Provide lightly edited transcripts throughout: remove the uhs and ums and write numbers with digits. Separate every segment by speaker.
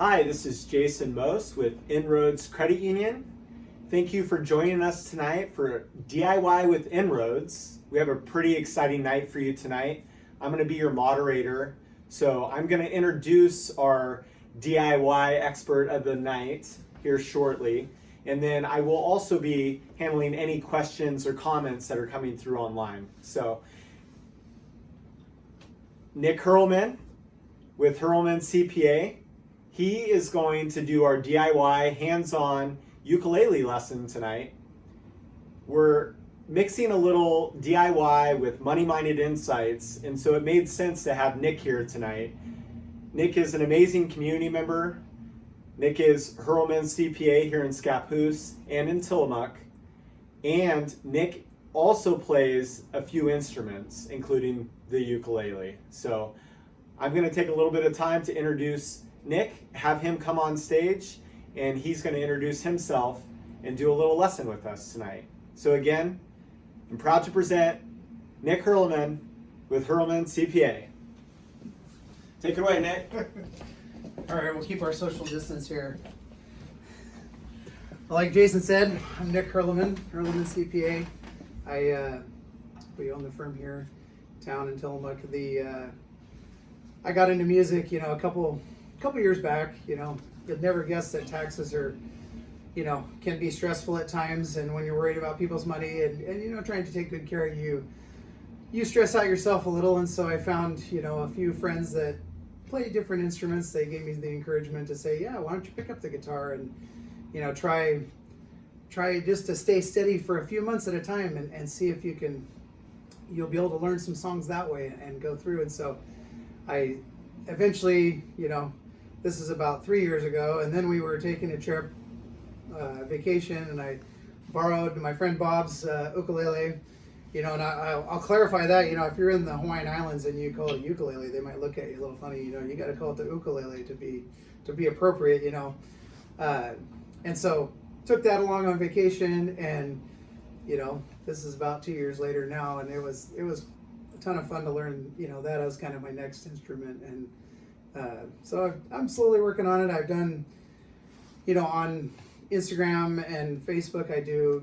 Speaker 1: Hi, this is Jason Mose with InRoads Credit Union. Thank you for joining us tonight for DIY with InRoads. We have a pretty exciting night for you tonight. I'm going to be your moderator, so I'm going to introduce our DIY expert of the night here shortly, and then I will also be handling any questions or comments that are coming through online. So, Nick Hurliman with Hurliman CPA. He is going to do our DIY hands-on ukulele lesson tonight. We're mixing a little DIY with money-minded insights, and so it made sense to have Nick here tonight. Nick is an amazing community member. Nick is Hurliman CPA here in Scappoose and in Tillamook. And Nick also plays a few instruments, including the ukulele. So I'm going to take a little bit of time to introduce Nick, have him come on stage, and he's going to introduce himself and do a little lesson with us tonight. So again, I'm proud to present Nick Hurliman with Hurliman CPA. Take it away, Nick.
Speaker 2: All right, we'll keep our social distance here. Well, like Jason said, I'm Nick Hurliman, Hurliman CPA. We own the firm here in town in Tillamook. I got into music, a couple years back. You'd never guess that taxes are, can be stressful at times, and when you're worried about people's money and trying to take good care of you, you stress out yourself a little. And so I found, a few friends that play different instruments. They gave me the encouragement to say, yeah, why don't you pick up the guitar and, try just to stay steady for a few months at a time and see if you'll be able to learn some songs that way and go through. And so I eventually, this is about 3 years ago, and then we were taking a trip, vacation, and I borrowed my friend Bob's ukulele, and I'll clarify that, if you're in the Hawaiian Islands and you call it a ukulele, they might look at you a little funny. You got to call it the ukulele to be appropriate, and so took that along on vacation, and this is about 2 years later now, and it was a ton of fun to learn that as kind of my next instrument. And so I'm slowly working on it. I've done on Instagram and Facebook, I do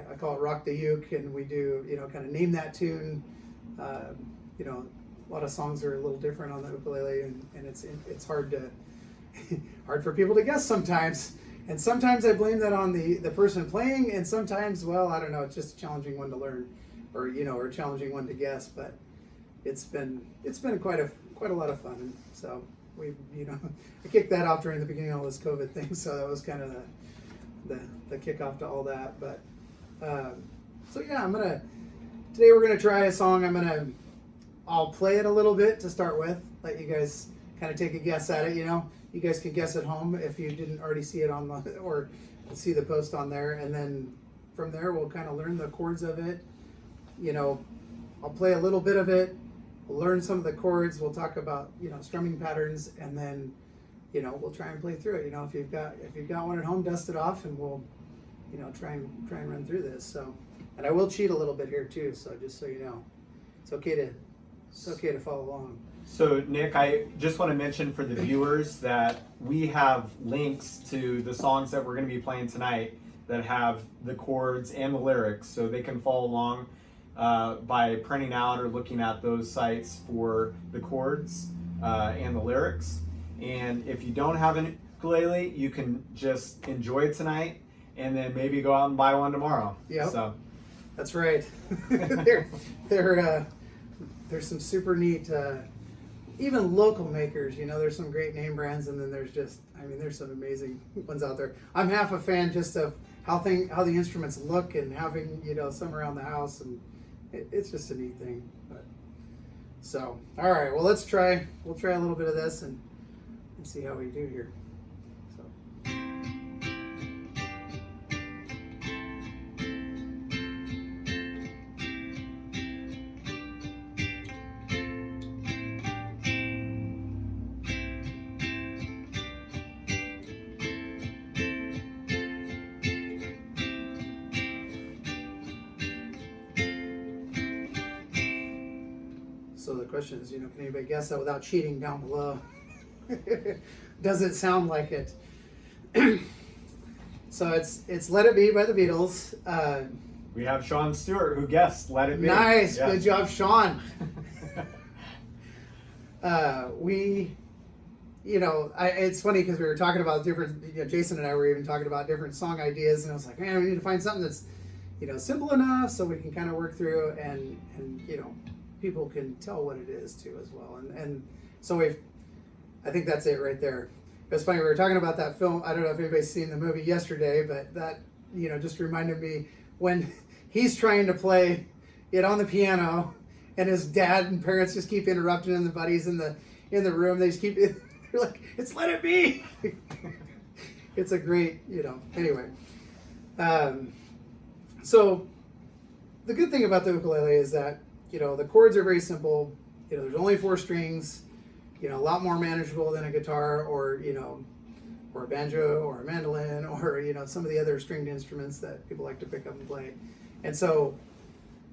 Speaker 2: I call it Rock Da Uke, and we do kind of name that tune. A lot of songs are a little different on the ukulele, and it's hard for people to guess sometimes. And sometimes I blame that on the person playing, and sometimes, well, I don't know, it's just a challenging one to learn, or a challenging one to guess. But it's been quite a lot of fun. And so we I kicked that off during the beginning of all this COVID thing, so that was kind of the kickoff to all that. But so yeah, today we're gonna try a song. I'll play it a little bit to start with, let you guys kind of take a guess at it. You guys can guess at home if you didn't already see it or see the post on there, and then from there we'll kind of learn the chords of it. I'll play a little bit of it. We'll learn some of the chords. We'll talk about strumming patterns, and then we'll try and play through it. If you've got one at home, dust it off, and we'll try and run through this. So, and I will cheat a little bit here too. So just so you know, it's okay to follow along.
Speaker 1: So Nick, I just want to mention for the viewers that we have links to the songs that we're going to be playing tonight that have the chords and the lyrics, so they can follow along by printing out or looking at those sites for the chords and the lyrics. And if you don't have an ukulele, you can just enjoy it tonight and then maybe go out and buy one tomorrow.
Speaker 2: Yeah,
Speaker 1: so
Speaker 2: that's right. There's some super neat, even local makers. There's some great name brands, and then there's some amazing ones out there. I'm half a fan just of how the instruments look, and having some around the house, and it's just a neat thing. But so, all right, well, let's try. We'll try a little bit of this and see how we do here. So. So the question is, can anybody guess that without cheating down below? doesn't sound like it. So it's Let It Be by the Beatles.
Speaker 1: We have Sean Stewart who guessed Let It Be.
Speaker 2: Nice,
Speaker 1: Yeah.
Speaker 2: good job, Sean. It's funny because we were talking about different, Jason and I were even talking about different song ideas, and I was like, man, we need to find something that's, simple enough so we can kind of work through and people can tell what it is too as well. And so I think that's it right there. It was funny, we were talking about that film. I don't know if anybody's seen the movie yesterday, but that, just reminded me when he's trying to play it on the piano and his dad and parents just keep interrupting him, the buddies in the room, they just keep, they're like, it's Let It Be. It's a great, anyway. So the good thing about the ukulele is that, the chords are very simple. There's only 4 strings, a lot more manageable than a guitar or a banjo or a mandolin or, some of the other stringed instruments that people like to pick up and play. And so,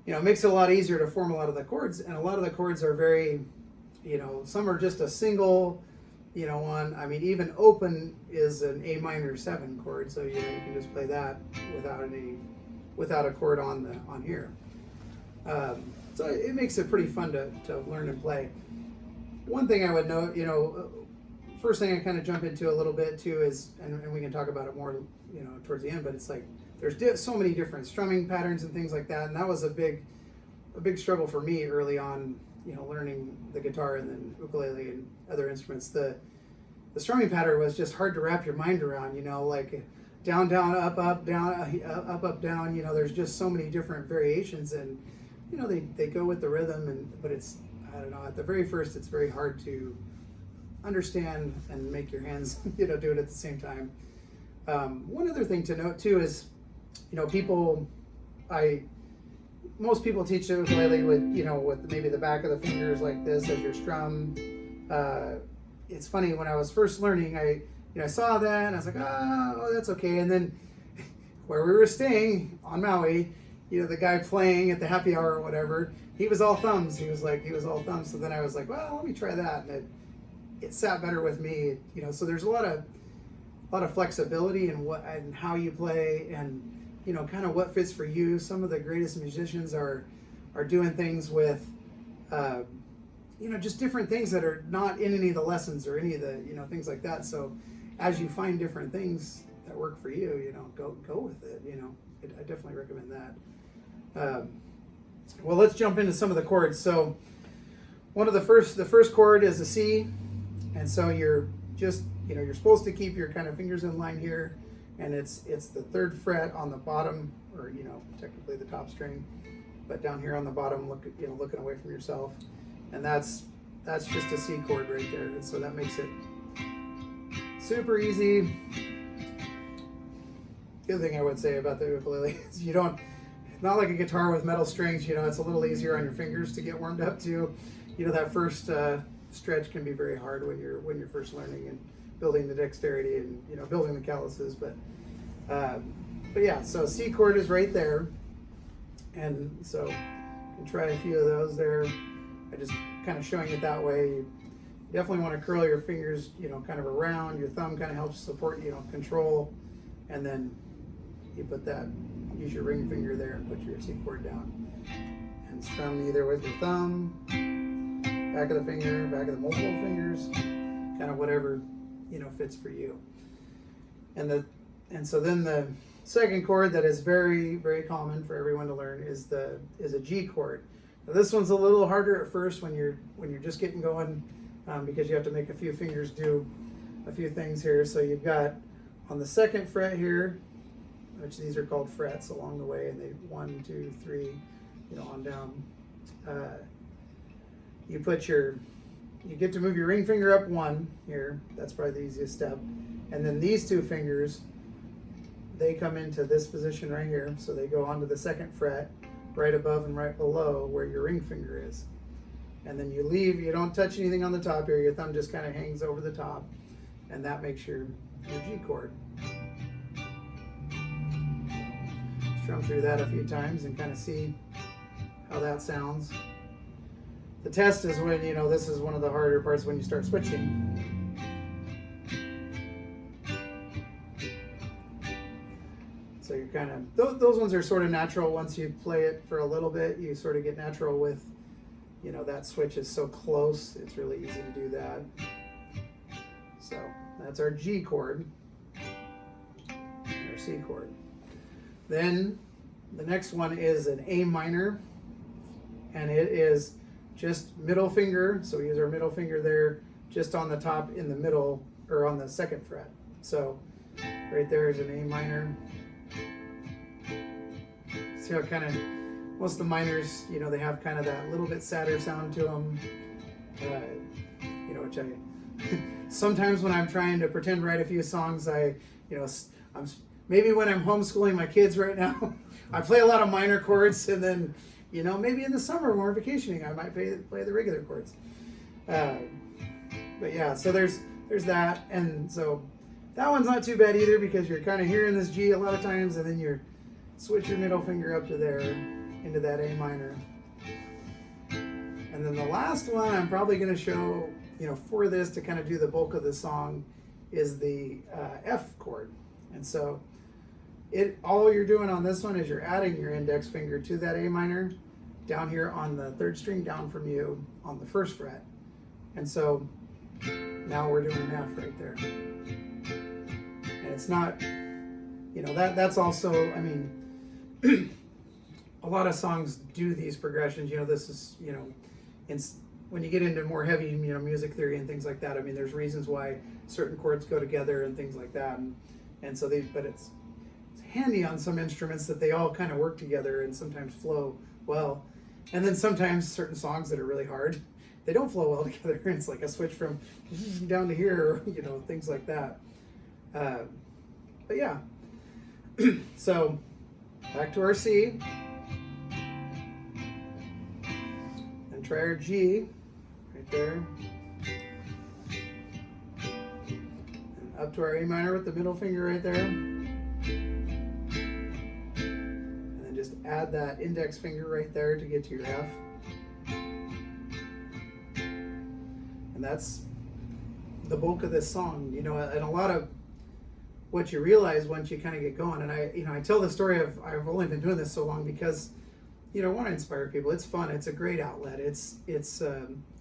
Speaker 2: it makes it a lot easier to form a lot of the chords. And a lot of the chords are very, some are just a single, one. I mean, even open is an A minor 7 chord. So, you can just play that without a chord on here. So it makes it pretty fun to learn and play. One thing I would note, first thing I kind of jump into a little bit too is, and we can talk about it more, towards the end, but it's like there's so many different strumming patterns and things like that, and that was a big struggle for me early on, learning the guitar and then ukulele and other instruments. The strumming pattern was just hard to wrap your mind around, like down, down, up, up, down, up, down. There's just so many different variations, and they go with the rhythm, but it's, I don't know, at the very first it's very hard to understand and make your hands do it at the same time. One other thing to note too is most people teach the ukulele with with maybe the back of the fingers like this as your strum. It's funny, when I was first learning, I saw that and I was like, oh, that's okay. And then where we were staying on Maui, the guy playing at the happy hour or whatever, he was all thumbs. He was all thumbs. So then I was like, well, let me try that. And it sat better with me, so there's a lot of flexibility in what and how you play, and kind of what fits for you. Some of the greatest musicians are doing things with just different things that are not in any of the lessons or any of the things like that. So as you find different things that work for you, go with it. I definitely recommend that. Well, let's jump into some of the chords. So the first chord is a C, and so you're just you're supposed to keep your kind of fingers in line here, and it's the 3rd fret on the bottom, or technically the top string, but down here on the bottom, looking away from yourself, and that's just a C chord right there, and so that makes it super easy. The other thing I would say about the ukulele is not like a guitar with metal strings, it's a little easier on your fingers to get warmed up to. That first stretch can be very hard when you're first learning and building the dexterity and building the calluses, but yeah, so C chord is right there, and so you can try a few of those there. I just kind of showing it that way. You definitely want to curl your fingers kind of around. Your thumb kind of helps support control, and then you use your ring finger there and put your C chord down and strum either with your thumb, back of the finger, back of the multiple fingers, kind of whatever fits for you. And so then the second chord that is very, very common for everyone to learn is a G chord. Now this one's a little harder at first when you're just getting going, because you have to make a few fingers do a few things here. So you've got on the 2nd fret here, which these are called frets along the way, and they 1, 2, 3, on down. You get to move your ring finger up 1 here. That's probably the easiest step. And then these 2 fingers, they come into this position right here. So they go onto the 2nd fret, right above and right below where your ring finger is. And then you don't touch anything on the top here. Your thumb just kind of hangs over the top, and that makes your G chord. Strum through that a few times and kind of see how that sounds. The test is when, this is one of the harder parts when you start switching. So you're kind of, those ones are sort of natural. Once you play it for a little bit, you sort of get natural with, you know, that switch is so close, it's really easy to do that. So that's our G chord, our C chord. Then the next one is an A minor, and it is just middle finger. So we use our middle finger there, just on the top in the middle, or on the second fret. So right there is an A minor. See how kind of, most of the minors, you know, they have kind of that little bit sadder sound to them, you know, which I, sometimes when I'm trying to pretend write a few songs, I, you know, maybe when I'm homeschooling my kids right now, I play a lot of minor chords, and then, you know, maybe in the summer when we're vacationing, I might play the regular chords. But yeah, so there's that, and so that one's not too bad either, because you're kind of hearing this G a lot of times, and then you're switch your middle finger up to there, into that A minor. And then the last one I'm probably going to show, you know, for this to kind of do the bulk of the song, is the F chord. And so all you're doing on this one is you're adding your index finger to that A minor down here on the third string down from you on the first fret. And so now we're doing an F right there. And it's not, you know, that's also, I mean, a lot of songs do these progressions. You know, this is, you know, when you get into more heavy, you know, music theory and things like that, I mean, there's reasons why certain chords go together and things like that. And so but it's handy on some instruments that they all kind of work together and sometimes flow well. And then sometimes certain songs that are really hard, they don't flow well together. It's like a switch from down to here, you know, things like that. But yeah, so back to our C, and try our G right there, and up to our A minor with the middle finger right there, and then just add that index finger right there to get to your F, and that's the bulk of this song. You know, and a lot of what you realize once you kind of get going, and I tell the story of, I've only been doing this so long because, you know, I want to inspire people. It's fun. It's a great outlet. It's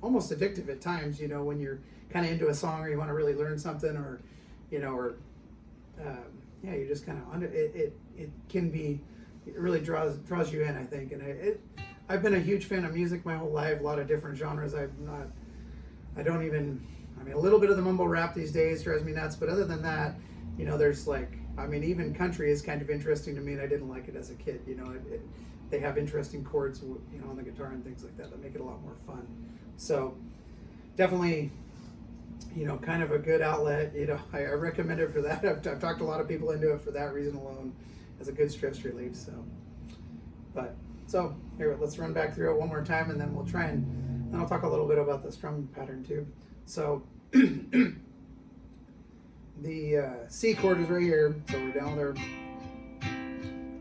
Speaker 2: almost addictive at times, you know, when you're kind of into a song or you want to really learn something, or, you know, or yeah, you're just kind of it can be, it really draws you in, I think. And I've been a huge fan of music my whole life, a lot of different genres. I mean, a little bit of the mumble rap these days drives me nuts, but other than that, you know, there's like, I mean, even country is kind of interesting to me, and I didn't like it as a kid. You know, they have interesting chords, you know, on the guitar and things like that make it a lot more fun. So definitely, you know, kind of a good outlet. You know, I recommend it for that. I've talked a lot of people into it for that reason alone, as a good stress relief. So here, let's run back through it one more time, and then we'll try and I'll talk a little bit about the strum pattern too. So the C chord is right here, so we're down with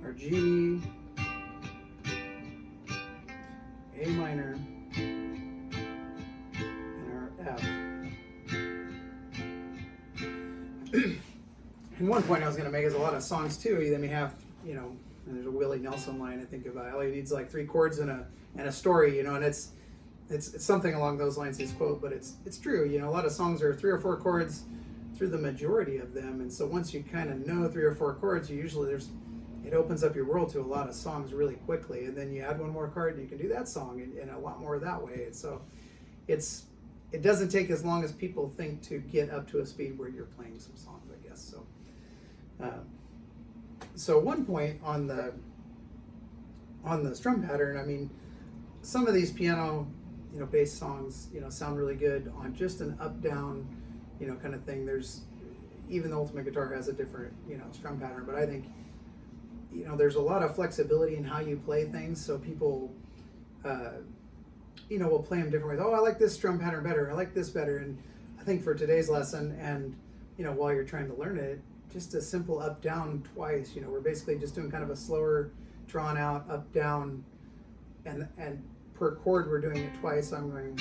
Speaker 2: our G, A minor, and our F. And one point I was going to make is a lot of songs too, they may have, you know, and there's a Willie Nelson line I think about, all he needs like 3 chords and a story, you know, and it's something along those lines, his quote, but it's true. You know, a lot of songs are 3 or 4 chords through the majority of them, and so once you kind of know 3 or 4 chords, it opens up your world to a lot of songs really quickly, and then you add one more chord and you can do that song and a lot more that way. And so it doesn't take as long as people think to get up to a speed where you're playing some songs, I guess. So one point on the strum pattern, I mean, some of these piano, you know, bass songs, you know, sound really good on just an up down, you know, kind of thing. There's, even the ultimate guitar has a different, you know, strum pattern, but I think, you know, there's a lot of flexibility in how you play things, so people you know, will play them different ways. Oh, I like this strum pattern better, I like this better. And I think for today's lesson, and, you know, while you're trying to learn it, just a simple up down twice, you know, we're basically just doing kind of a slower drawn out up down, and per chord we're doing it twice. I'm going,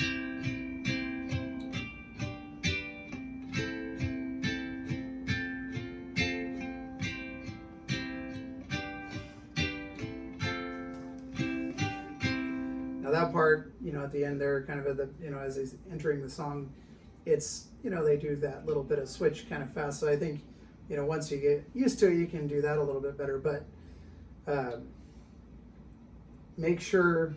Speaker 2: Now that part, at the end there, kind of at the, as he's entering the song, it's, they do that little bit of switch kind of fast. So I think, once you get used to it, you can do that a little bit better. But make sure,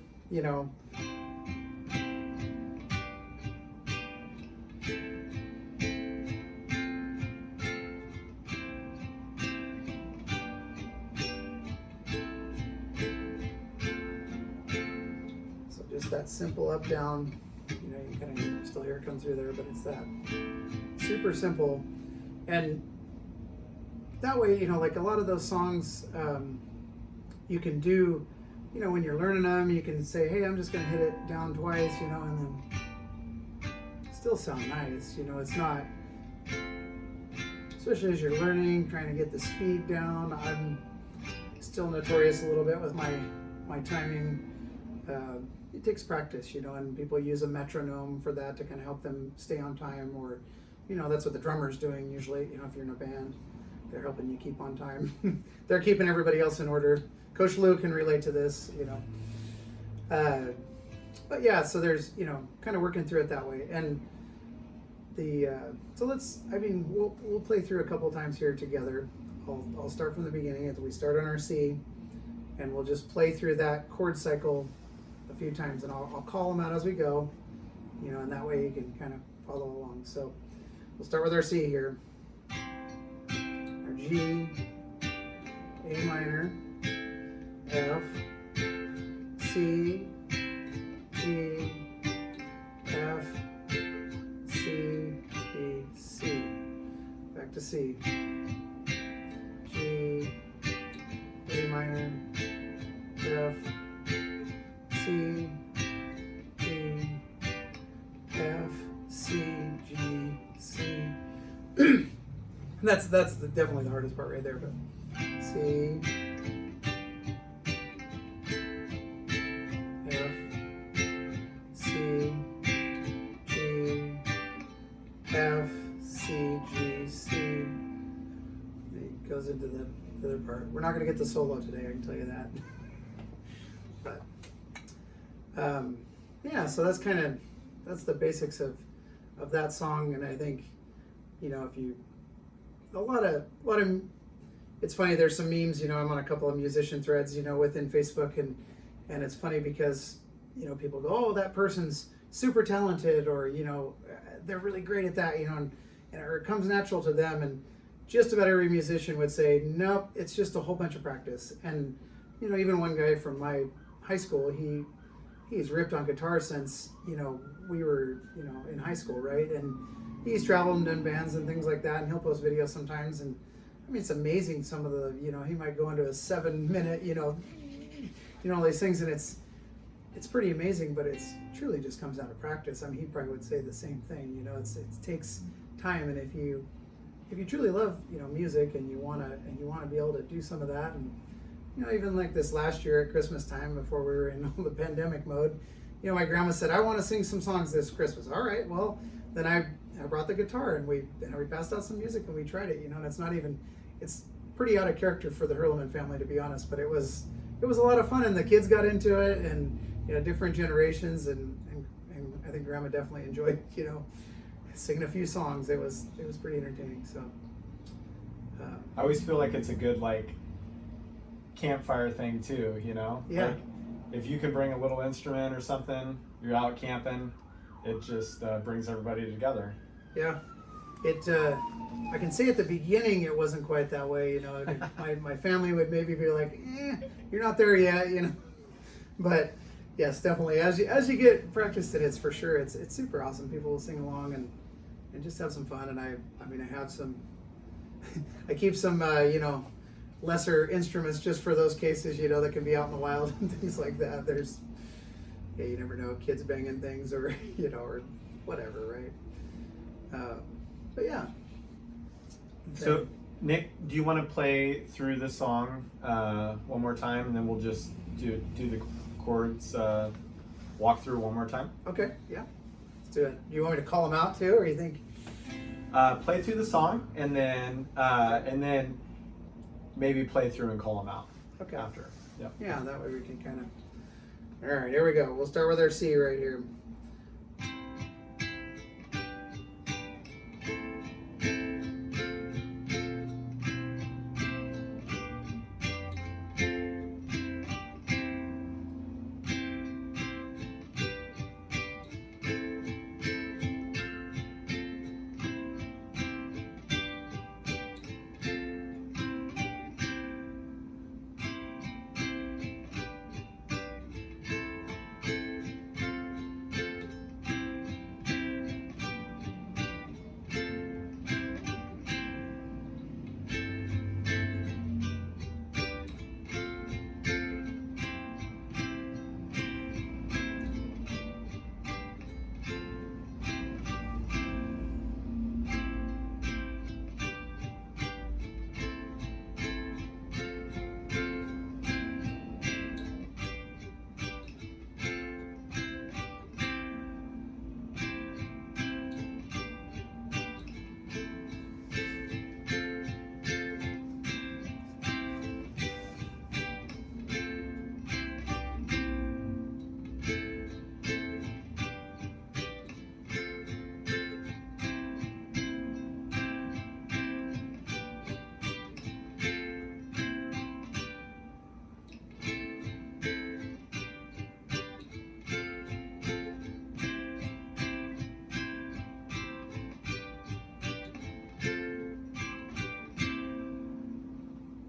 Speaker 2: just that simple up down, you kind of still hear it come through there, but it's that super simple. And that way, like a lot of those songs, you can do, when you're learning them, you can say, hey, I'm just going to hit it down twice, and then still sound nice. It's not, especially as you're learning, trying to get the speed down. I'm still notorious a little bit with my timing. It takes practice, and people use a metronome for that to kind of help them stay on time, or, that's what the drummer's doing usually, if you're in a band, they're helping you keep on time. They're keeping everybody else in order. Coach Lou can relate to this, but yeah, so there's, kind of working through it that way. And so we'll play through a couple times here together. I'll start from the beginning as we start on our C, and we'll just play through that chord cycle a few times, and I'll call them out as we go, and that way you can kind of follow along. So we'll start with our C here, our G, A minor, F, C, G, F, C, B, C. Back to C. G, A minor, F, C, G, F, C, G, C. That's definitely the hardest part right there, but C, F, C, G, F, C, G, C. It goes into the other part. We're not going to get the solo today, I can tell you that. But yeah, so that's the basics of that song. And I think, if you, a lot of, it's funny, there's some memes, I'm on a couple of musician threads, within Facebook, and it's funny because, people go, oh, that person's super talented, or, they're really great at that, or it comes natural to them. And just about every musician would say, nope, it's just a whole bunch of practice. And, even one guy from my high school, he's ripped on guitar since, we were, in high school, right? And he's traveled and done bands and things like that, and he'll post videos sometimes. And I mean, it's amazing some of the, he might go into a 7-minute, all these things, and it's pretty amazing, but it's truly just comes down to practice. I mean, he probably would say the same thing, it takes time. And if you truly love, music, and you want to be able to do some of that, and, even like this last year at Christmas time, before we were in all the pandemic mode, my grandma said, I want to sing some songs this Christmas. All right, well, then I brought the guitar, and we passed out some music, and we tried it, and it's pretty out of character for the Hurliman family, to be honest, but it was a lot of fun, and the kids got into it, and, different generations, and I think grandma definitely enjoyed, singing a few songs. It was pretty entertaining. So
Speaker 1: I always feel like it's a good, campfire thing too,
Speaker 2: Yeah.
Speaker 1: Like, if you can bring a little instrument or something, you're out camping, it just brings everybody together.
Speaker 2: Yeah, I can say at the beginning it wasn't quite that way, my family would maybe be like, you're not there yet, but yes, definitely, as you get practiced at it, it's for sure, it's super awesome. People will sing along and just have some fun. And I have some, I keep some, lesser instruments just for those cases, that can be out in the wild and things like that. There's, you never know, kids banging things, or, or whatever, right? But yeah.
Speaker 1: So, Nick, do you want to play through the song one more time, and then we'll just do the chords walk through one more time?
Speaker 2: Okay, yeah. Let's do it. Do you want me to call them out too, or you think?
Speaker 1: Play through the song, and then maybe play through and call them out.
Speaker 2: Okay.
Speaker 1: After. Yep.
Speaker 2: Yeah, that way we can kind of All right, here we go. We'll start with our C right here.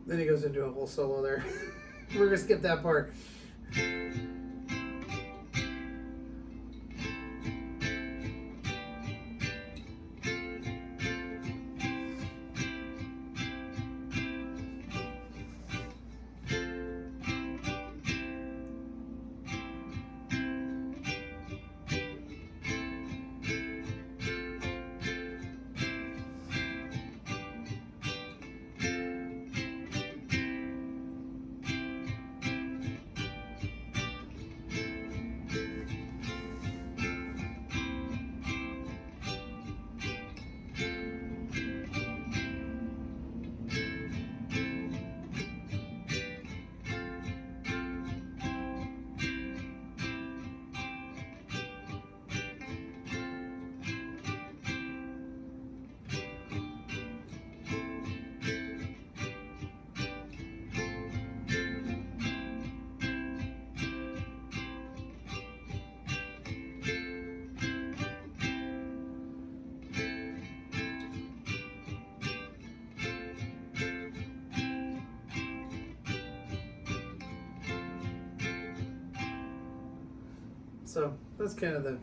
Speaker 2: Then he goes into a whole solo there. We're gonna skip that part. So that's kind of the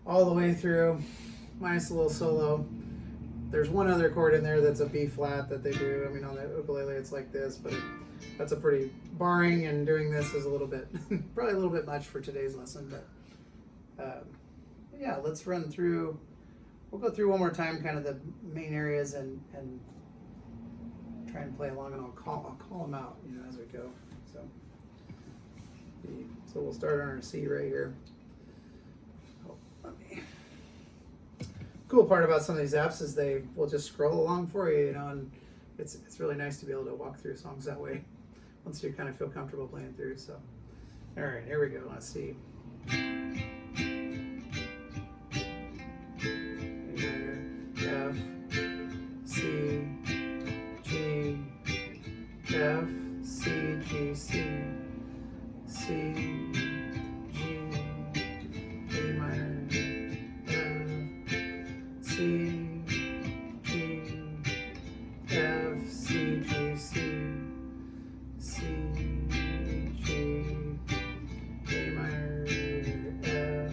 Speaker 2: all the way through, minus a little solo. There's one other chord in there that's a B flat that they do. I mean, on the ukulele it's like this, but that's a pretty barring, and doing this is a little bit, probably a little bit much for today's lesson. But yeah, let's run through. We'll go through one more time, kind of the main areas, and try and play along, and I'll call them out, as we go. So we'll start on our C right here. Cool part about some of these apps is they will just scroll along for you, and it's really nice to be able to walk through songs that way once you kind of feel comfortable playing through. So, all right, here we go. Let's see. F, C, G, F, C, G, C, C, G, A minor, F, C, G, F, C, G, C, C, G, A minor, F,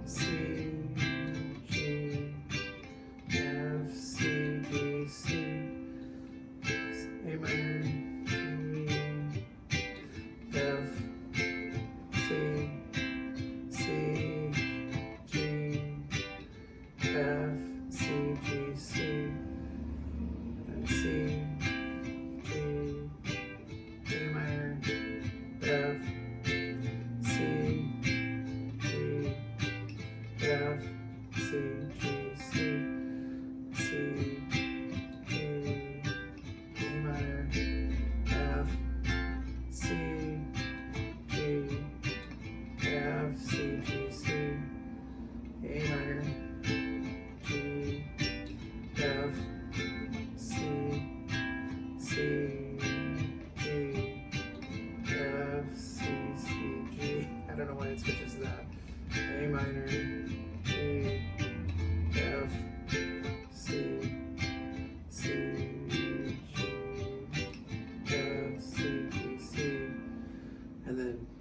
Speaker 2: C, G, F, C, G, C, A minor, F, C, C, G, F, C, G, C, and C, G, A minor, F, C, G, F, C, G, C, C, G, A minor, F, C, G,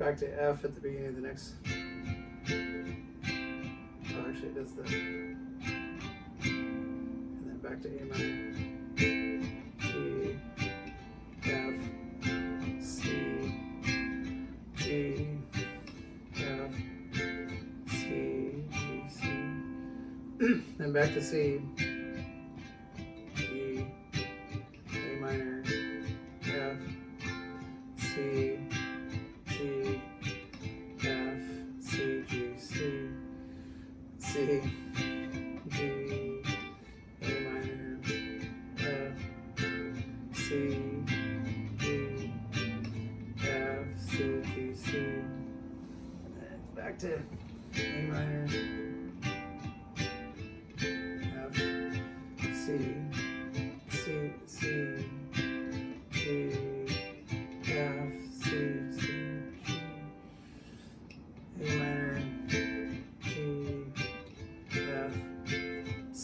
Speaker 2: back to F at the beginning of the next. Oh, actually, it does the. And then back to A minor. G, F, C, G, F, C, G, C. Then back to C. G, A minor, F, C, G, F, C, G, C, C, G, A minor, F, C, G, F, C, G, C. And back to A minor, F, C, C, C, G, F, C, C, G, A minor, G, F, C,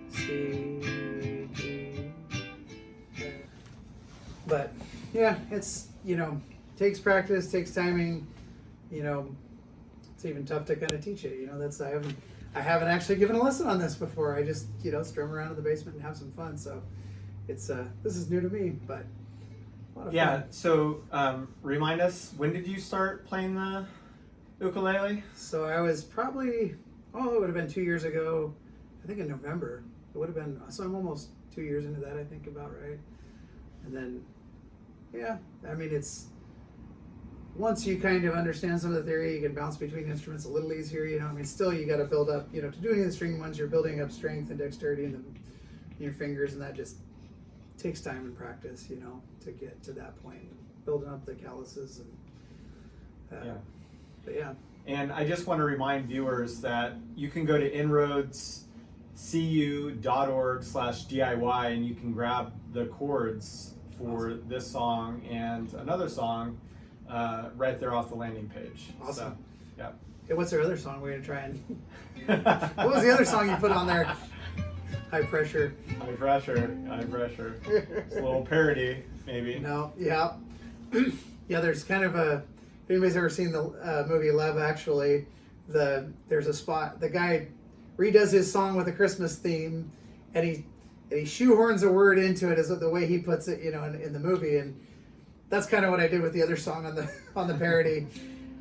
Speaker 2: C, G. But yeah, it's, takes practice, takes timing, it's even tough to kind of teach it, that's, I haven't actually given a lesson on this before. I just, strum around in the basement and have some fun. So it's, this is new to me, but a lot of fun.
Speaker 1: So remind us, when did you start playing the ukulele?
Speaker 2: So I was probably, it would have been 2 years ago, I think in November. It would have been, so I'm almost 2 years into that, I think, about right. And then, it's, once you kind of understand some of the theory, you can bounce between instruments a little easier, still you got to build up, to do any of the string ones, you're building up strength and dexterity in your fingers, and that just takes time and practice, to get to that point, building up the calluses and, but yeah.
Speaker 1: And I just want to remind viewers that you can go to InRoads cu.org/DIY and you can grab the chords for this song and another song right there off the landing page.
Speaker 2: Awesome.
Speaker 1: So, yeah.
Speaker 2: Hey, what's our other song we're going to try and... What was the other song you put on there? High pressure.
Speaker 1: High pressure. High pressure. It's a little parody, maybe.
Speaker 2: No, yeah. Yeah, there's kind of a... If anybody's ever seen the movie Love Actually, there's a spot, the guy redoes his song with a Christmas theme, and he shoehorns a word into it, is the way he puts it, in the movie, and that's kind of what I did with the other song on the parody.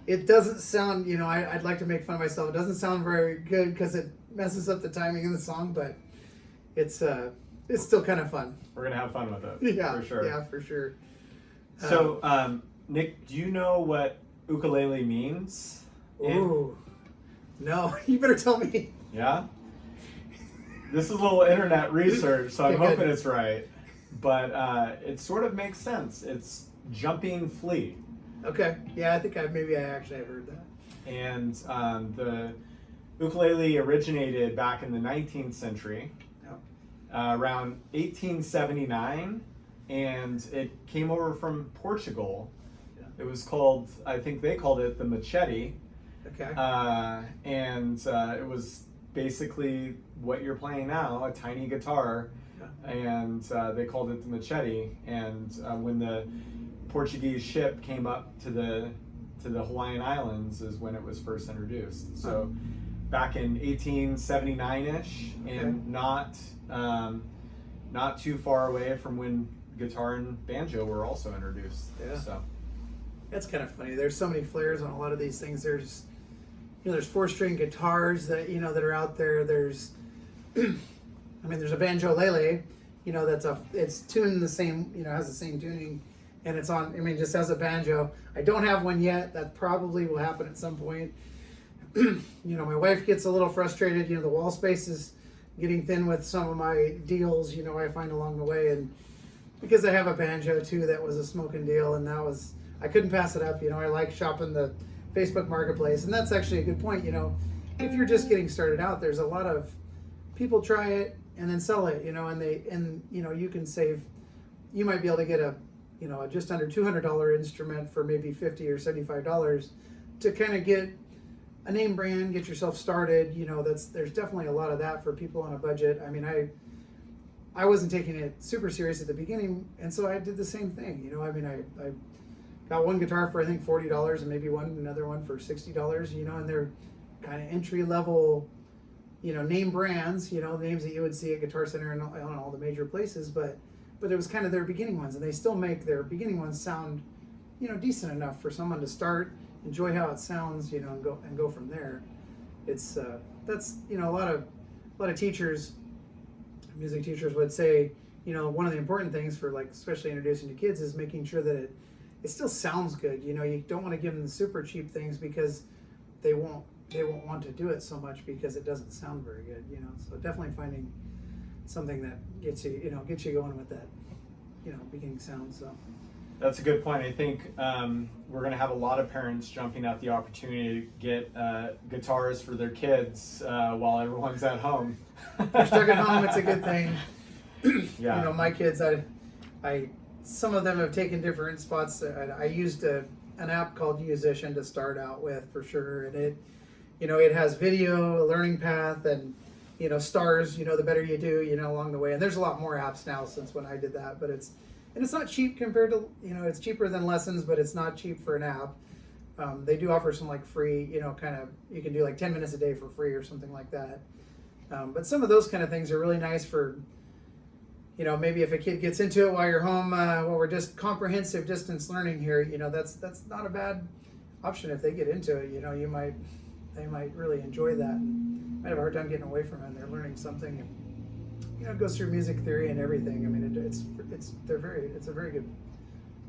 Speaker 2: It doesn't sound, I'd like to make fun of myself. It doesn't sound very good because it messes up the timing of the song, but it's still kind of fun.
Speaker 1: We're gonna have fun with it.
Speaker 2: Yeah,
Speaker 1: for sure.
Speaker 2: Yeah, for sure.
Speaker 1: So, Nick, do you know what ukulele means?
Speaker 2: Ooh, no, you better tell me.
Speaker 1: Yeah? This is a little internet research, so I'm
Speaker 2: Okay,
Speaker 1: hoping
Speaker 2: good.
Speaker 1: it's right. But it sort of makes sense. It's jumping flea.
Speaker 2: Okay, yeah, I think I actually have heard that.
Speaker 1: And the ukulele originated back in the 19th century, around 1879, and it came over from Portugal.
Speaker 2: Yeah.
Speaker 1: It was called, I think they called it the machete.
Speaker 2: Okay.
Speaker 1: And it was basically what you're playing now, a tiny guitar, and they called it the machete. And when the Portuguese ship came up to the Hawaiian Islands is when it was first introduced. So back in 1879-ish, and not too far away from when guitar and banjo were also introduced.
Speaker 2: Yeah.
Speaker 1: So
Speaker 2: That's kind of funny. There's so many flares on a lot of these things. There's, there's 4-string guitars that that are out there. There's, there's a banjo-lele, it's tuned the same, has the same tuning, and it's on. Just has a banjo. I don't have one yet. That probably will happen at some point. My wife gets a little frustrated. The wall space is getting thin with some of my deals. I find along the way, and because I have a banjo too, that was a smoking deal, and I couldn't pass it up. I like shopping the Facebook Marketplace, and that's actually a good point. If you're just getting started out, there's a lot of people try it and then sell it. And you can save. You might be able to get a just under $200 instrument for maybe $50 or $75 to kind of get a name brand, get yourself started. There's definitely a lot of that for people on a budget. I wasn't taking it super serious at the beginning, and so I did the same thing. I got one guitar for I think $40 and maybe another one for $60, you know, and they're kind of entry level, you know, name brands, you know, names that you would see at Guitar Center and on all the major places, but it was kind of their beginning ones, and they still make their beginning ones sound, you know, decent enough for someone to start, enjoy how it sounds, you know, and go from there. It's that's, you know, a lot of teachers, music teachers would say, you know, one of the important things for, like, especially introducing to kids is making sure that it still sounds good. You know, you don't want to give them the super cheap things because they won't want to do it so much because it doesn't sound very good, you know. So definitely finding something that gets you going with that, you know, beginning sound. So
Speaker 1: that's a good point. I think we're going to have a lot of parents jumping at the opportunity to get guitars for their kids while everyone's at home.
Speaker 2: If you're stuck at home, it's a good thing.
Speaker 1: Yeah.
Speaker 2: You know, my kids, I some of them have taken different spots. I used an app called Musician to start out with, for sure, and it, you know, it has video, a learning path, and, you know, stars, you know, the better you do, you know, along the way. And there's a lot more apps now since when I did that, but it's not cheap compared to, you know, it's cheaper than lessons, but it's not cheap for an app. They do offer some, like, free, you know, kind of, you can do like 10 minutes a day for free or something like that. But some of those kind of things are really nice for, you know, maybe if a kid gets into it while you're home, we're just comprehensive distance learning here, you know, that's not a bad option if they get into it. You know, they might really enjoy that and might have a hard time getting away from it. They're learning something, and, you know, it goes through music theory and everything. I mean, it's a very good.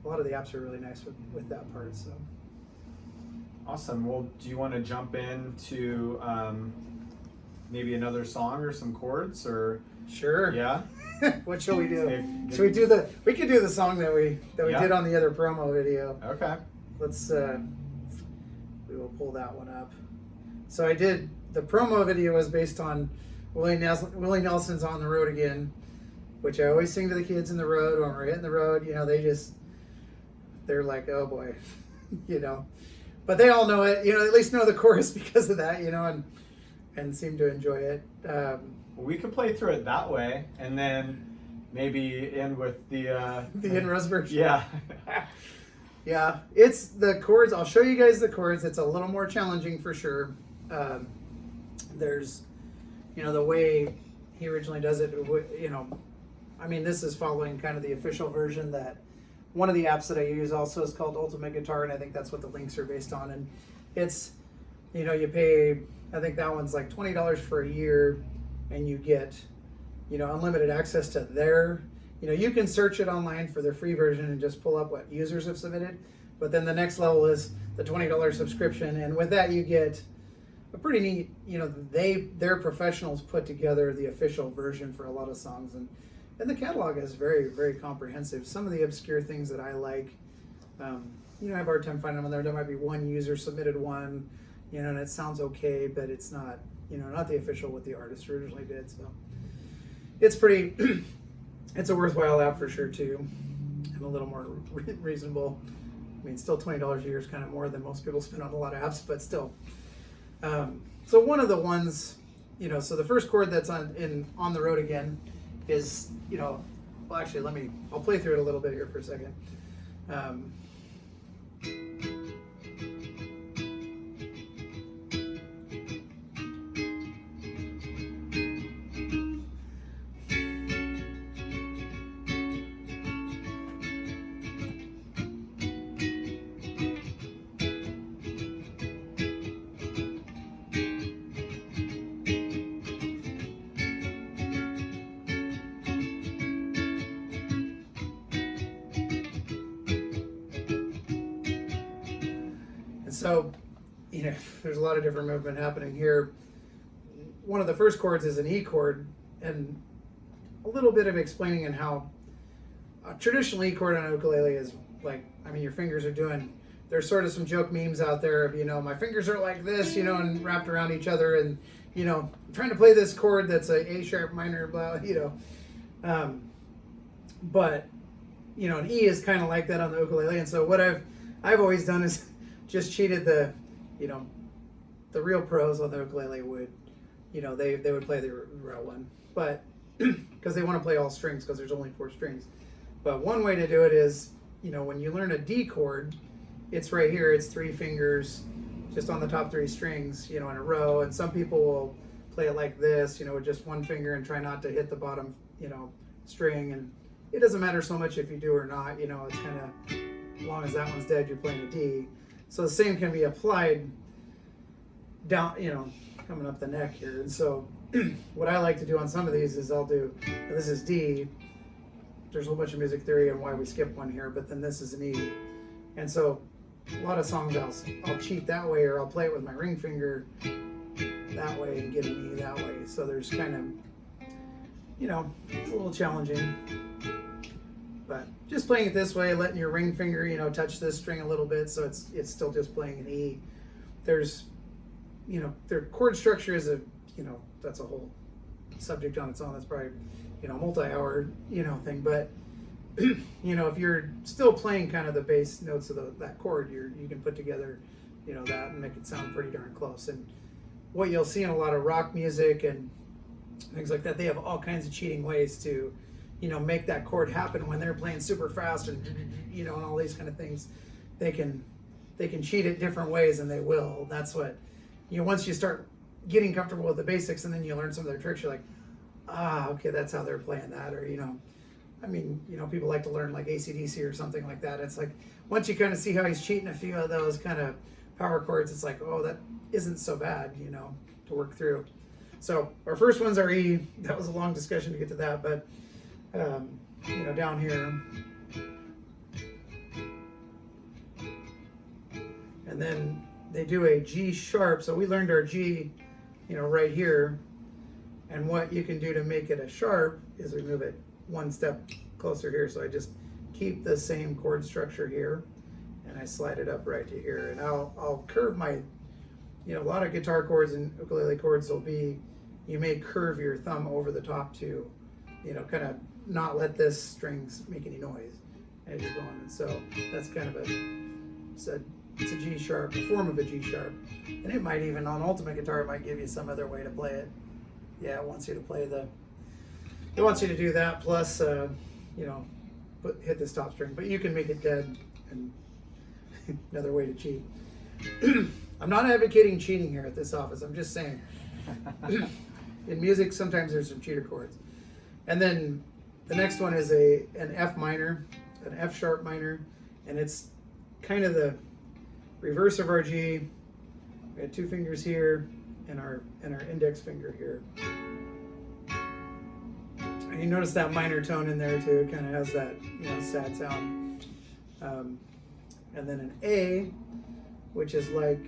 Speaker 2: A lot of the apps are really nice with that part. So
Speaker 1: awesome. Well, do you want to jump into maybe another song or some chords, or?
Speaker 2: Sure.
Speaker 1: Yeah.
Speaker 2: What shall we do?
Speaker 1: Okay,
Speaker 2: Should we do we could do the song that we
Speaker 1: Yeah.
Speaker 2: did on the other promo video.
Speaker 1: Okay.
Speaker 2: Let's we will pull that one up. So I did, the promo video was based on Willie Nelson's On the Road Again, which I always sing to the kids in the road when we're hitting the road. You know, they're like, oh boy, you know, but they all know it, you know, at least know the chorus because of that, you know, and seem to enjoy it.
Speaker 1: Well, we could play through it that way, and then maybe end with the
Speaker 2: InRoads version.
Speaker 1: Yeah.
Speaker 2: Yeah, it's the chords. I'll show you guys the chords. It's a little more challenging for sure. There's, you know, the way he originally does it, you know, I mean, this is following kind of the official version that one of the apps that I use also is called Ultimate Guitar, and I think that's what the links are based on. And it's, you know, you pay, I think that one's like $20 for a year, and you get, you know, unlimited access to their, you know, you can search it online for their free version and just pull up what users have submitted. But then the next level is the $20 subscription, and with that you get a pretty neat, you know, their professionals put together the official version for a lot of songs, and the catalog is very, very comprehensive. Some of the obscure things that I like, you know, I have a hard time finding them on there. There might be one user submitted one, you know, and it sounds okay, but it's not, you know, not the official what the artist originally did. So it's pretty, it's a worthwhile app for sure too, and a little more reasonable. I mean, still $20 a year is kind of more than most people spend on a lot of apps, but still. So one of the ones, you know, so the first chord that's on the road again is, you know, well, actually, I'll play through it a little bit here for a second. So, you know, there's a lot of different movement happening here. One of the first chords is an E chord, and a little bit of explaining in how a traditional E chord on a ukulele is like, I mean, your fingers are doing, there's sort of some joke memes out there of, you know, my fingers are like this, you know, and wrapped around each other, and, you know, I'm trying to play this chord that's a sharp minor, blah, you know. But, you know, an E is kind of like that on the ukulele, and so what I've always done is just cheated the, you know, the real pros on the ukulele would, you know, they would play the real one, but because they want to play all strings because there's only 4 strings. But one way to do it is, you know, when you learn a D chord, it's right here. It's 3 fingers, just on the top 3 strings, in a row. And some people will play it like this, with just 1 finger and try not to hit the bottom, string. And it doesn't matter so much if you do or not. It's kind of, as long as that one's dead, you're playing a D. So the same can be applied down, coming up the neck here. And so what I like to do on some of these is I'll do, this is D. There's a whole bunch of music theory on why we skip one here, but then this is an E. And so a lot of songs I'll cheat that way, or I'll play it with my ring finger that way and get an E that way. So there's kind of, it's a little challenging. But just playing it this way, letting your ring finger, touch this string a little bit, so it's still just playing an E. There's, their chord structure is that's a whole subject on its own. That's probably, multi-hour, thing. But, if you're still playing kind of the bass notes of that chord, you can put together, that and make it sound pretty darn close. And what you'll see in a lot of rock music and things like that, they have all kinds of cheating ways to, make that chord happen when they're playing super fast and, and all these kind of things. They can cheat it different ways, and they will. That's what, once you start getting comfortable with the basics and then you learn some of their tricks, you're like, okay, that's how they're playing that. Or, people like to learn like AC/DC or something like that. It's like, once you kind of see how he's cheating a few of those kind of power chords, it's like, oh, that isn't so bad, to work through. So our first one's our E. That was a long discussion to get to that, but, down here. And then they do a G sharp. So we learned our G, right here. And what you can do to make it a sharp is we move it one step closer here. So I just keep the same chord structure here, and I slide it up right to here. And I'll curve my, a lot of guitar chords and ukulele chords will be, you may curve your thumb over the top to, kind of not let this strings make any noise as you're going. And so that's kind of it's a G sharp, a form of a G sharp. And it might even, on ultimate guitar, it might give you some other way to play it. Yeah, it wants you to play it wants you to do that, plus, hit this top string. But you can make it dead, and another way to cheat. I'm not advocating cheating here at this office. I'm just saying, in music, sometimes there's some cheater chords. And then the next one is an F minor, an F sharp minor, and it's kind of the reverse of our G. We had 2 fingers here and our index finger here. And you notice that minor tone in there too. It kind of has that sad sound. And then an A, which is like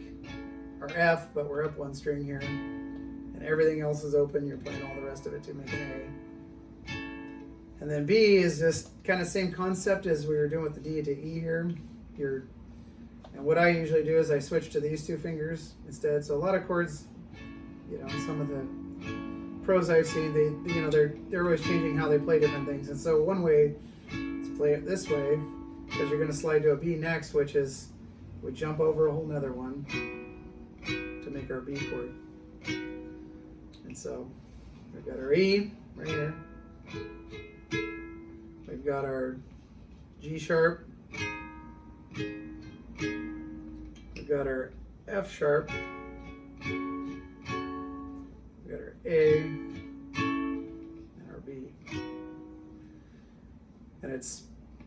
Speaker 2: our F, but we're up 1 string here, and everything else is open. You're playing all the rest of it to make an A. And then B is just kind of same concept as we were doing with the D to E here. And what I usually do is I switch to these 2 fingers instead. So a lot of chords, some of the pros I've seen, they're always changing how they play different things. And so one way is play it this way, because you're going to slide to a B next, which is we jump over a whole nother one to make our B chord. And so we've got our E right here. We've got our G sharp. We've got our F sharp. We've got our A and our B. And it's,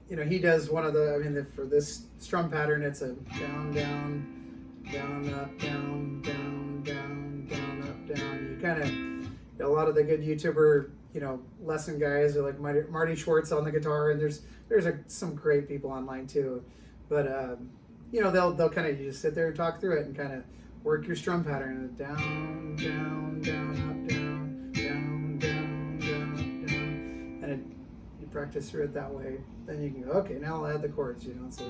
Speaker 2: he does one of the, for this strum pattern, it's a down, down, down, up, down, down, down, down, up, down. You kind of, a lot of the good YouTuber, lesson guys are like Marty Schwartz on the guitar, and there's some great people online too. But, they'll kind of, you just sit there and talk through it and kind of work your strum pattern. Down, down, down, up, down, down, down, down, up, down. And you practice through it that way. Then you can go, okay, now I'll add the chords, So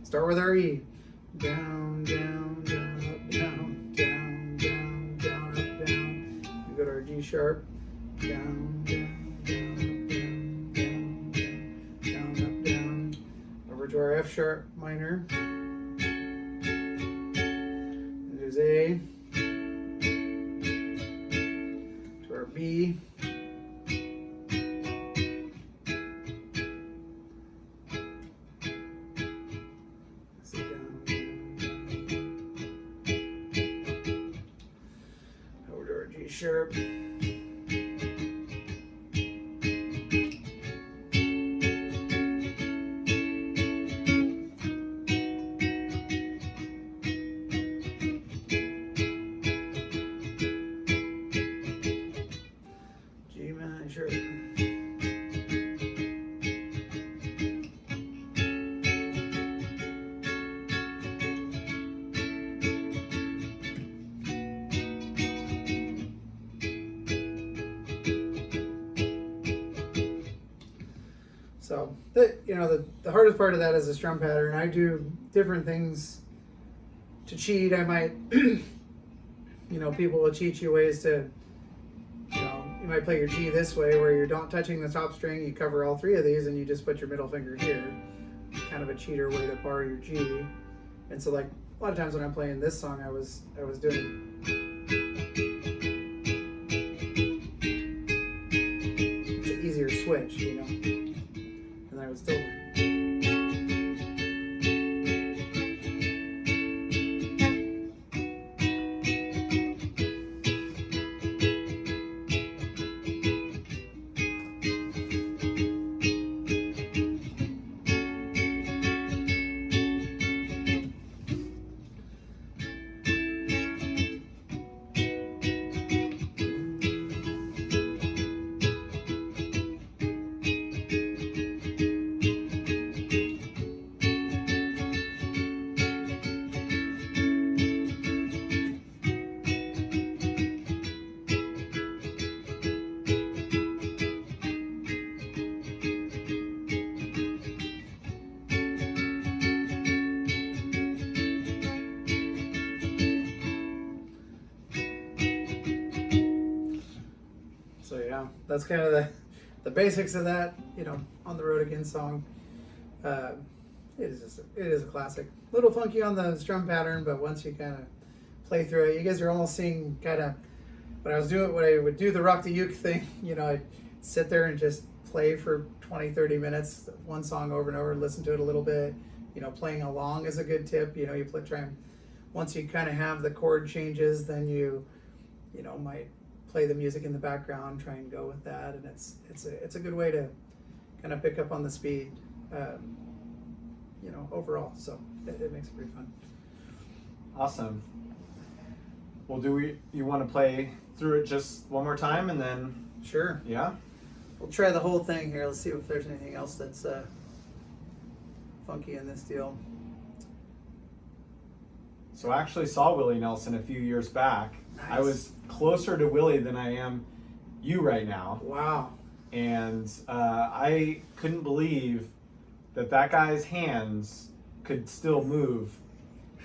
Speaker 2: start with our E. Down, down, down, up, down, down, down, down, up, down. We go to our G sharp. Down, down, down, down, down, down, down, up, down. Over to our F sharp minor. There's A. To our B. Sit down. my shirt. So the hardest part of that is the strum pattern. I do different things to cheat. I might, people will cheat you ways to, you might play your G this way where you're not touching the top string. You cover all three of these and you just put your middle finger here. Kind of a cheater way to bar your G. And so like a lot of times when I'm playing this song, I was doing. It's an easier switch, and I was still. So yeah, that's kind of the basics of that, on the road again song. It is a classic. A little funky on the strum pattern, but once you kind of play through it, you guys are almost seeing kind of when I would do the Rock Da Uke thing. I'd sit there and just play for 20, 30 minutes, one song over and over, listen to it a little bit. Playing along is a good tip. You try and once you kind of have the chord changes, then you might play the music in the background, try and go with that, and it's a good way to kind of pick up on the speed, overall. So it makes it pretty fun.
Speaker 1: Awesome. Well, you want to play through it just one more time and then?
Speaker 2: Sure.
Speaker 1: Yeah.
Speaker 2: We'll try the whole thing here. Let's see if there's anything else that's funky in this deal.
Speaker 1: So I actually saw Willie Nelson a few years back.
Speaker 2: Nice.
Speaker 1: I was closer to Willie than I am you right now.
Speaker 2: Wow.
Speaker 1: And I couldn't believe that guy's hands could still move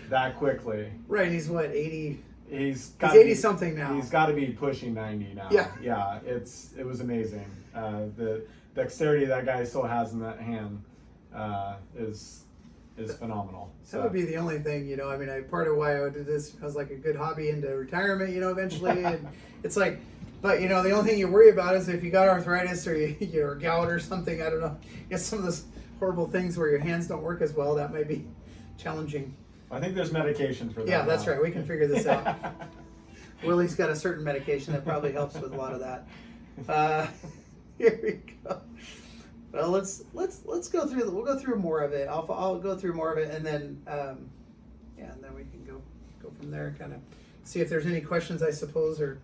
Speaker 1: that quickly.
Speaker 2: Right, he's what, 80?
Speaker 1: He's
Speaker 2: 80 something now.
Speaker 1: He's got to be pushing 90 now.
Speaker 2: Yeah.
Speaker 1: Yeah, it was amazing. The dexterity that guy still has in that hand is phenomenal. So.
Speaker 2: That would be the only thing, part of why I would do this was like a good hobby into retirement, eventually. And it's like, but the only thing you worry about is if you got arthritis or you're gout or something, I don't know. Some of those horrible things where your hands don't work as well, that might be challenging.
Speaker 1: I think there's medication for that.
Speaker 2: Yeah, that's right. We can figure this out. Willie's got a certain medication that probably helps with a lot of that. Here we go. Well, let's go through. We'll go through more of it. I'll go through more of it, and then and then we can go from there and kind of see if there's any questions, I suppose, or.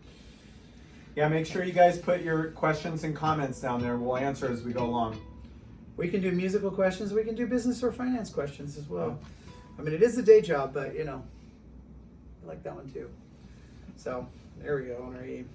Speaker 1: Yeah, make sure you guys put your questions and comments down there. We'll answer as we go along.
Speaker 2: We can do musical questions. We can do business or finance questions as well. I mean, it is a day job, but I like that one too. So there we go on our E.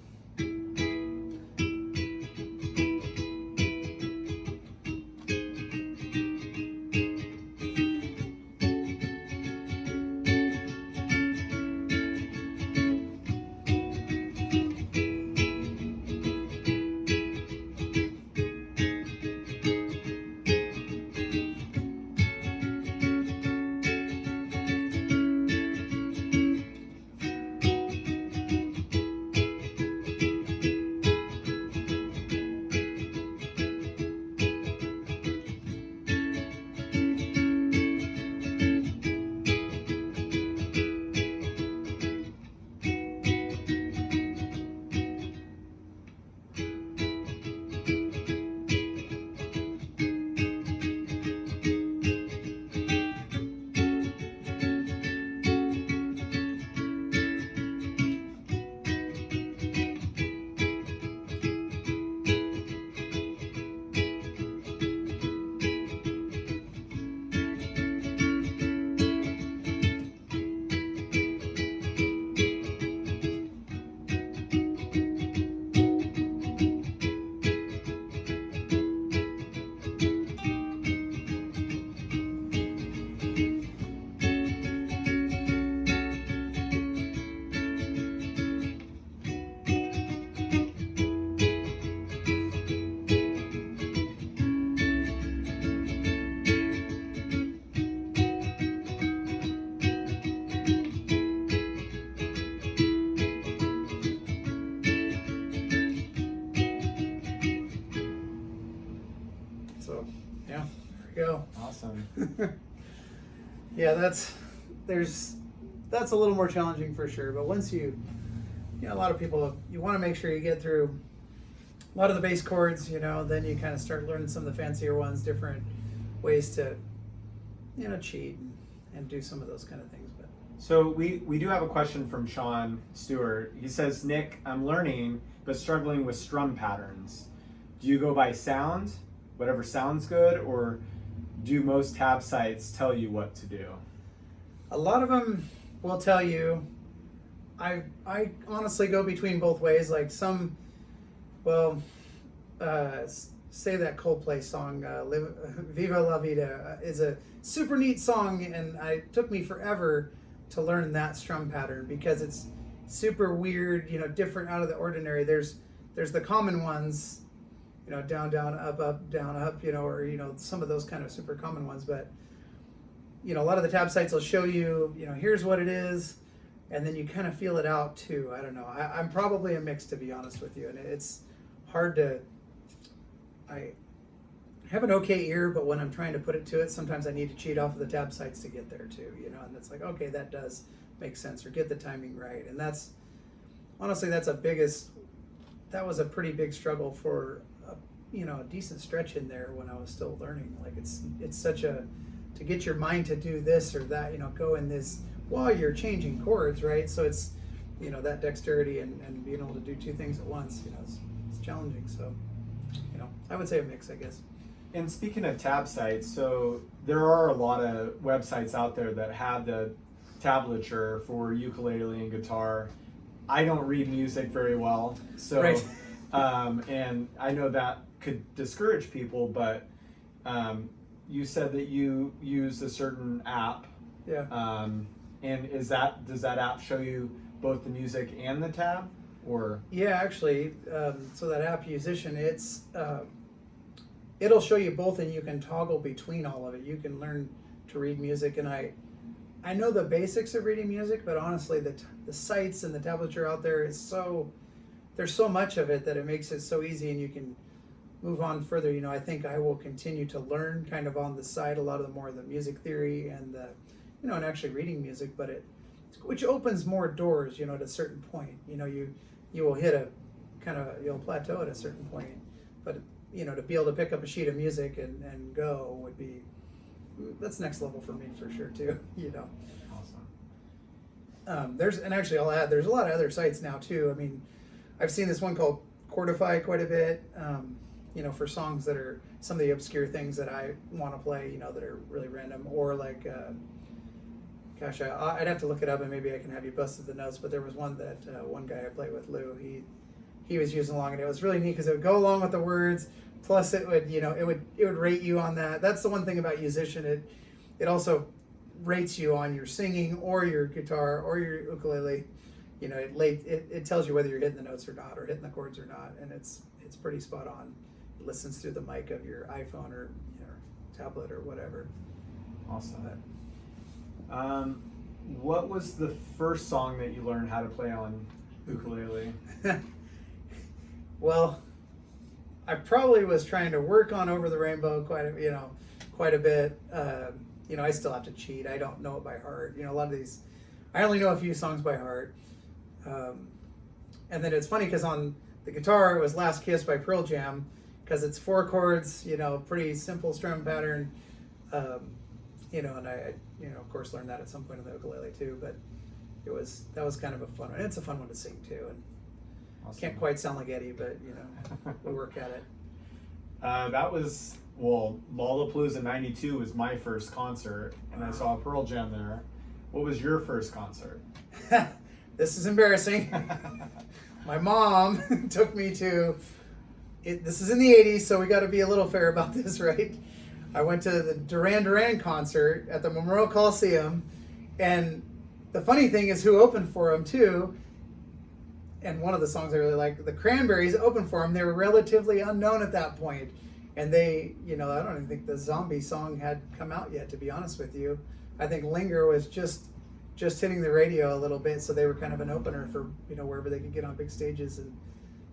Speaker 2: go.
Speaker 1: Awesome.
Speaker 2: Yeah, that's a little more challenging for sure. But once a lot of people, you want to make sure you get through a lot of the bass chords, then you kind of start learning some of the fancier ones, different ways to, cheat and do some of those kind of things. But
Speaker 1: So we do have a question from Sean Stewart. He says, Nick, I'm learning but struggling with strum patterns. Do you go by sound, whatever sounds good, or do most tab sites tell you what to do?
Speaker 2: a lot of them will tell you. I honestly go between both ways. Like some, say that Coldplay song, Viva La Vida, is a super neat song, and it took me forever to learn that strum pattern because it's super weird, different, out of the ordinary. There's the common ones, down, down, up, down, up, or, some of those kind of super common ones. But, a lot of the tab sites will show you, here's what it is, and then you kind of feel it out too. I don't know. I'm probably a mix, to be honest with you, and it's hard to. I have an okay ear, but when I'm trying to put it to it, sometimes I need to cheat off of the tab sites to get there too. And it's like, okay, that does make sense, or get the timing right, and that's honestly that was a pretty big struggle for a decent stretch in there when I was still learning. Like it's such to get your mind to do this or that, go in this while you're changing chords, right? So it's that dexterity and being able to do two things at once, it's challenging. So I would say a mix, I guess.
Speaker 1: And speaking of tab sites, so there are a lot of websites out there that have the tablature for ukulele and guitar. I don't read music very well, so
Speaker 2: right.
Speaker 1: And I know that could discourage people, but you said that you use a certain app.
Speaker 2: Yeah.
Speaker 1: And does that app show you both the music and the tab, or? Yeah,
Speaker 2: actually, so that app Musician, it'll show you both, and you can toggle between all of it. You can learn to read music, and I know the basics of reading music, but honestly, the sites and the tablature out there there's so much of it that it makes it so easy, and you can move on further. I think I will continue to learn kind of on the side a lot of the music theory and and actually reading music, but which opens more doors, at a certain point. You will hit you'll plateau at a certain point, but to be able to pick up a sheet of music and go would be, that's next level for me for sure too.
Speaker 1: Awesome.
Speaker 2: Actually I'll add, there's a lot of other sites now too. I mean, I've seen this one called Chordify quite a bit, for songs that are some of the obscure things that I want to play, that are really random, or like, I'd have to look it up and maybe I can have you busted the notes, but there was one that one guy I played with, Lou, he was using along, and it was really neat because it would go along with the words, plus it would, it would rate you on that. That's the one thing about Musician. It also rates you on your singing or your guitar or your ukulele. It tells you whether you're hitting the notes or not, or hitting the chords or not, and it's pretty spot on. It listens through the mic of your iPhone or tablet or whatever.
Speaker 1: Awesome. What was the first song that you learned how to play on ukulele?
Speaker 2: Well, I probably was trying to work on Over the Rainbow quite a bit. I still have to cheat. I don't know it by heart. A lot of these, I only know a few songs by heart. And then it's funny because on the guitar it was Last Kiss by Pearl Jam, because it's 4 chords, pretty simple strum pattern. And I of course learned that at some point on the ukulele too, but that was kind of a fun one. And it's a fun one to sing too, and
Speaker 1: Awesome.
Speaker 2: Can't quite sound like Eddie, but we work at it.
Speaker 1: That was, Lollapalooza '92 was my first concert, and I saw Pearl Jam there. What was your first concert?
Speaker 2: This is embarrassing. My mom took me to it. This is in the 80s, so we got to be a little fair about this, right? I went to the Duran Duran concert at the Memorial Coliseum, and the funny thing is who opened for them too. And one of the songs I really like, the Cranberries opened for them. They were relatively unknown at that point, and they, I don't even think the Zombie song had come out yet, to be honest with you. I think Linger was just hitting the radio a little bit, so they were kind of an opener for wherever they could get on big stages, and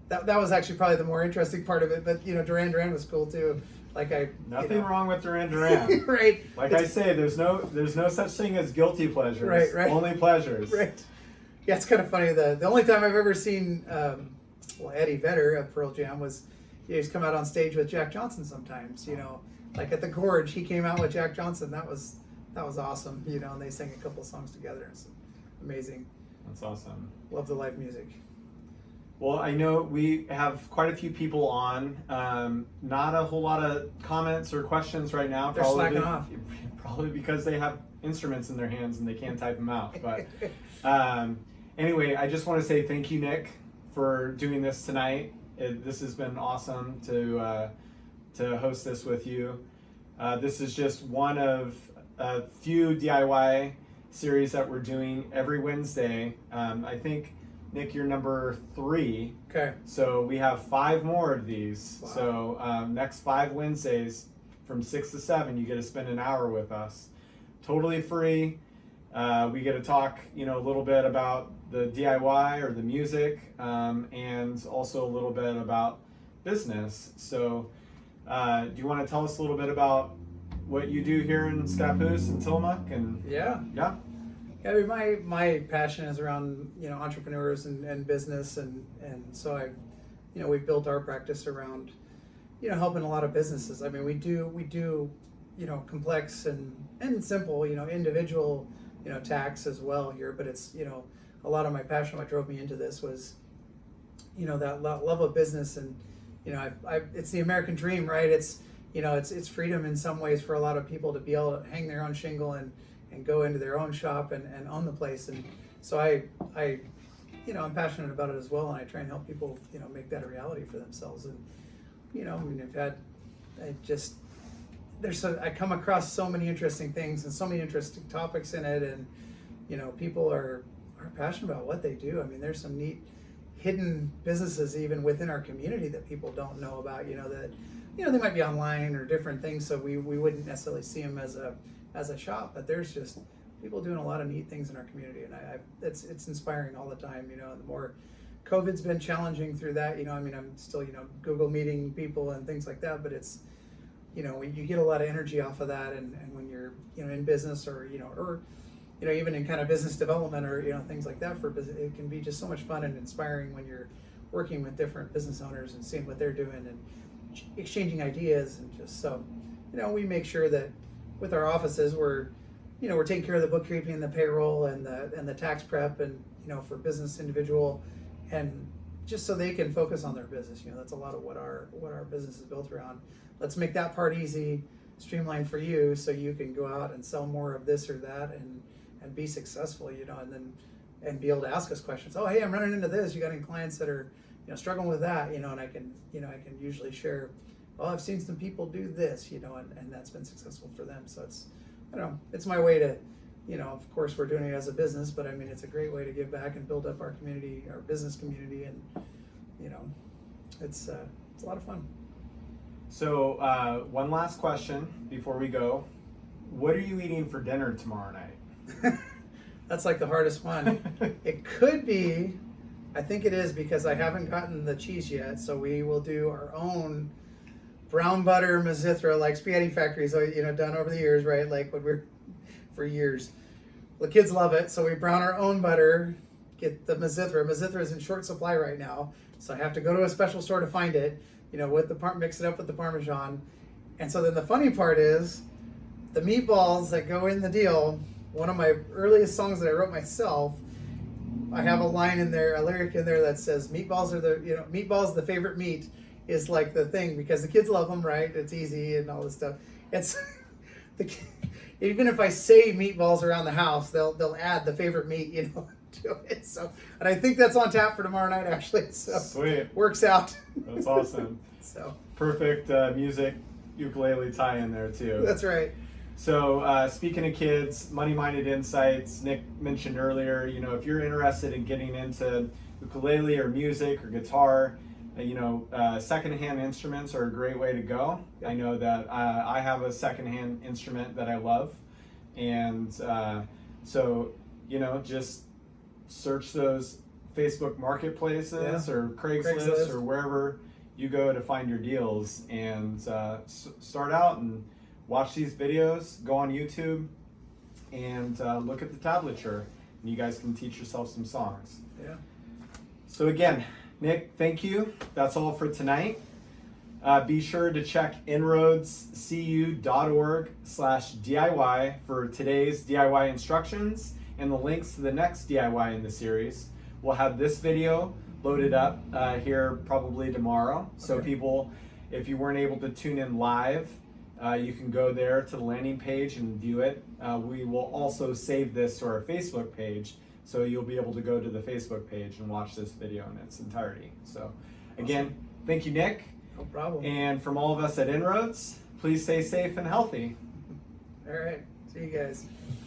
Speaker 2: that was actually probably the more interesting part of it. But Duran Duran was cool too. like I
Speaker 1: Nothing wrong with Duran Duran.
Speaker 2: right.
Speaker 1: Like I say, there's no such thing as guilty pleasures.
Speaker 2: Right.
Speaker 1: Only pleasures.
Speaker 2: Right. Yeah, it's kind of funny. The only time I've ever seen Eddie Vedder of Pearl Jam was he's come out on stage with Jack Johnson sometimes. Like at the Gorge, he came out with Jack Johnson. That was awesome. And they sang a couple songs together. It's amazing.
Speaker 1: That's awesome.
Speaker 2: Love the live music.
Speaker 1: Well, I know we have quite a few people on. Not a whole lot of comments or questions right now.
Speaker 2: They're slacking off.
Speaker 1: Probably because they have instruments in their hands and they can't type them out. But anyway, I just want to say thank you, Nick, for doing this tonight. This has been awesome to host this with you. This is just one of a few DIY series that we're doing every Wednesday. I think, Nick, you're number 3.
Speaker 2: Okay.
Speaker 1: So we have 5 more of these.
Speaker 2: Wow.
Speaker 1: So next 5 Wednesdays from 6 to 7, you get to spend an hour with us. Totally free. We get to talk, a little bit about the DIY or the music, and also a little bit about business. So do you want to tell us a little bit about what you do here in Scappoose and Tillamook? And
Speaker 2: Yeah. I mean, my passion is around entrepreneurs and business, and so we've built our practice around helping a lot of businesses. I mean, we do complex and simple individual tax as well here, but it's a lot of my passion. What drove me into this was that love of business, and it's the American dream, right? It's freedom in some ways for a lot of people to be able to hang their own shingle and go into their own shop and own the place. And so I'm passionate about it as well, and I try and help people make that a reality for themselves. And I come across so many interesting things and so many interesting topics in it, and people are passionate about what they do. I mean, there's some neat hidden businesses even within our community that people don't know about, that they might be online or different things, so we wouldn't necessarily see them as a shop, but there's just people doing a lot of neat things in our community, and it's inspiring all the time. The more COVID's been challenging through that, I'm still Google meeting people and things like that, but it's you get a lot of energy off of that, and when you're in business or even in kind of business development or things like that, it can be just so much fun and inspiring when you're working with different business owners and seeing what they're doing and exchanging ideas. And just so we make sure that with our offices we're taking care of the bookkeeping and the payroll and the tax prep, and for business individual, and just so they can focus on their business. That's a lot of what our business is built around. Let's make that part easy, streamlined for you, so you can go out and sell more of this or that and be successful, and be able to ask us questions. Oh, hey, I'm running into this. You got any clients that are struggling with that? And I can usually share, well, I've seen some people do this, and that's been successful for them. So it's my way to, of course we're doing it as a business, but I mean, it's a great way to give back and build up our community, our business community, and it's a lot of fun.
Speaker 1: So one last question before we go. What are you eating for dinner tomorrow night?
Speaker 2: That's like the hardest one. It could be, I think it is, because I haven't gotten the cheese yet, so we will do our own brown butter Mazithra, like spaghetti factories, done over the years, right? Like for years. The kids love it, so we brown our own butter, get the Mazithra. Mazithra is in short supply right now, so I have to go to a special store to find it, mix it up with the Parmesan. And so then the funny part is, the meatballs that go in the deal, one of my earliest songs that I wrote myself, I have a lyric in there that says, meatballs are the favorite meat, is like the thing, because the kids love them, right? It's easy and all this stuff. It's even if I say meatballs around the house, they'll add the favorite meat, to it. So, and I think that's on tap for tomorrow night, actually. So
Speaker 1: Sweet.
Speaker 2: Works out.
Speaker 1: That's awesome.
Speaker 2: So
Speaker 1: perfect music ukulele tie in there too.
Speaker 2: That's right.
Speaker 1: So speaking of kids, money-minded insights, Nick mentioned earlier, if you're interested in getting into ukulele or music or guitar, secondhand instruments are a great way to go. I know that I have a secondhand instrument that I love, and so just search those Facebook marketplaces or Craigslist or wherever you go to find your deals and start out and watch these videos, go on YouTube and look at the tablature, and you guys can teach yourself some songs.
Speaker 2: Yeah.
Speaker 1: So again, Nick, thank you. That's all for tonight. Be sure to check inroadscu.org/DIY for today's DIY instructions and the links to the next DIY in the series. We'll have this video loaded up here probably tomorrow. So
Speaker 2: Okay.
Speaker 1: people, if you weren't able to tune in live, you can go there to the landing page and view it. We will also save this to our Facebook page, so you'll be able to go to the Facebook page and watch this video in its entirety. So again, thank you, Nick.
Speaker 2: No problem.
Speaker 1: And from all of us at InRoads, please stay safe and healthy.
Speaker 2: All right. See you guys.